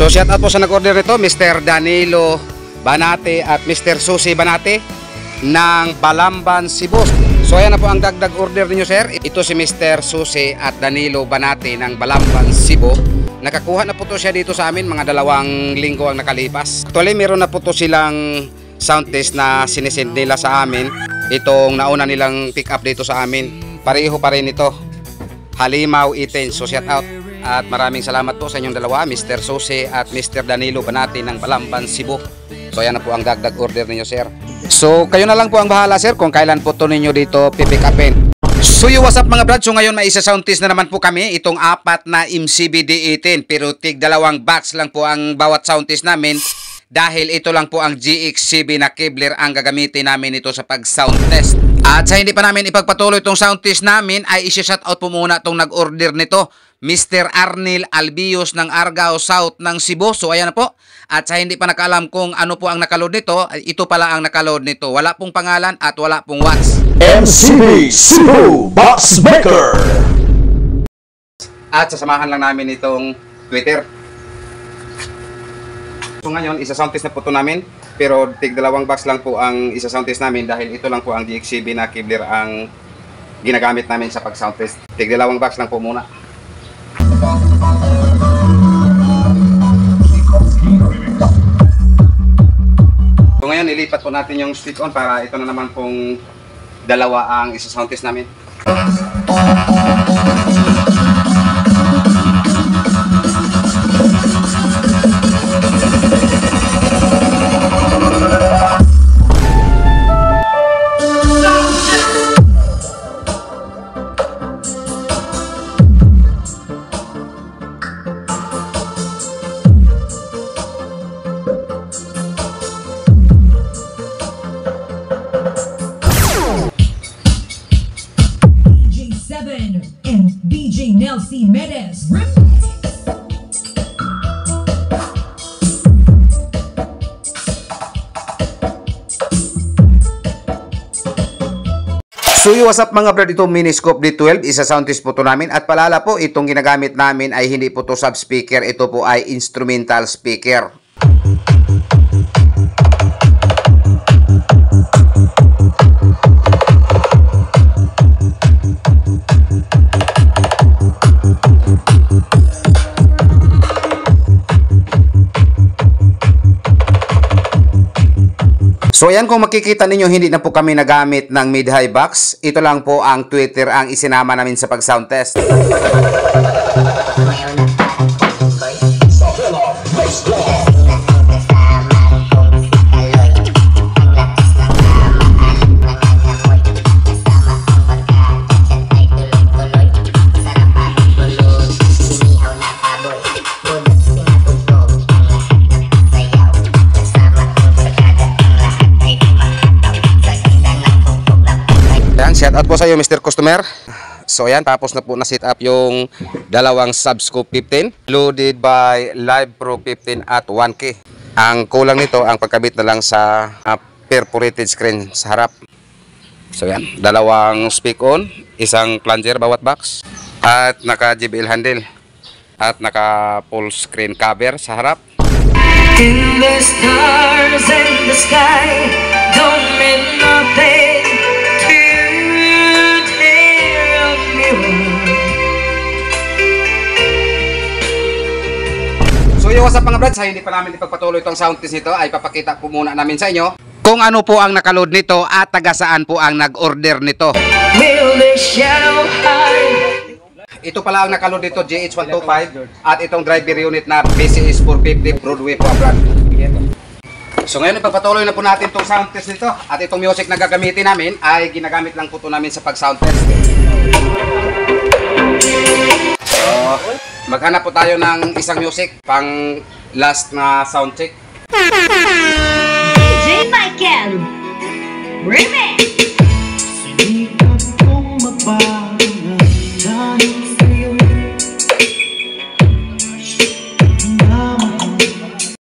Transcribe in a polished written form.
So shout out po sa nag-order nito, Mr. Danilo Banate at Mr. Susi Banate ng Balamban, Cebu. So ayan na po ang dagdag order niyo, sir. Ito si Mr. Susi at Danilo Banate ng Balamban, Cebu. Nakakuha na po to siya dito sa amin, mga 2 linggo ang nakalipas. Actually meron na po to silang sound test na sinesend nila sa amin. Itong nauna nilang pick up dito sa amin, pareho pa rin ito, Halimaw Iten. So shout out at maraming salamat po sa inyong dalawa, Mr. Susi at Mr. Danilo Banate ng Balamban, Cebu. So ayan na po ang dagdag order ninyo, sir. So kayo na lang po ang bahala, sir, kung kailan po to ninyo dito pipick upin. So what's up mga brad? So ngayon may isa sound test na naman po kami, itong 4 na MCB-D18, pero tig 2 box lang po ang bawat sound test namin. Dahil ito lang po ang GX7 na Kevlar ang gagamitin namin ito sa pag-sound test. At sa hindi pa namin ipagpatuloy itong sound test namin, ay isi-shoutout po muna itong nag-order nito, Mr. Arnel Albios ng Argao South ng Cebu. So ayan na po. At sa hindi pa nakaalam kung ano po ang nakaload nito, ito pala ang nakaload nito. Wala pong pangalan at wala pong watts. MCB Cebu Box Maker. At sasamahan lang namin itong Twitter. So ngayon, isa-sound test na po ito namin, pero tig 2 box lang po ang isa-sound test namin dahil ito lang po ang GX7 na Kevlar ang ginagamit namin sa pag-sound test. Tig 2 box lang po muna. So ngayon, ilipat po natin yung stick on para ito na naman pong 2 ang isa-sound test namin. And DJ Nelsie Medes. So what's up mga brad, itong Miniscope D12, isa sound test po to namin. At palala po, itong ginagamit namin ay hindi po to sub speaker, ito po ay instrumental speaker. So ayan, kung makikita ninyo, hindi na po kami nagamit ng mid-high box. Ito lang po ang Twitter ang isinama namin sa pag-sound test. Shoutout po sa iyo, Mr. Customer. So ayan, tapos na po na-set up yung 2 Subscope 15 loaded by Live Pro 15 at 1K. Ang kulang nito, ang pagkabit na lang sa perforated screen sa harap. So ayan, 2 speak on, isang plunger bawat box, at naka JBL handle, at naka full screen cover sa harap. In the stars in the sky don't mean nothing. So what's up mga brad, sa hindi pa namin ipagpatuloy itong sound test nito, ay papakita po muna namin sa inyo kung ano po ang nakaload nito at taga saan po ang nag-order nito. Ito pala ang nakaload nito, GH125, at itong driver unit na PCS 450 Broadway po brad. So ngayon ipagpatuloy na po natin itong sound test nito, at itong music na gagamitin namin ay ginagamit lang po ito namin sa pag-sound test. Maghanap po tayo ng isang music pang last na sound check.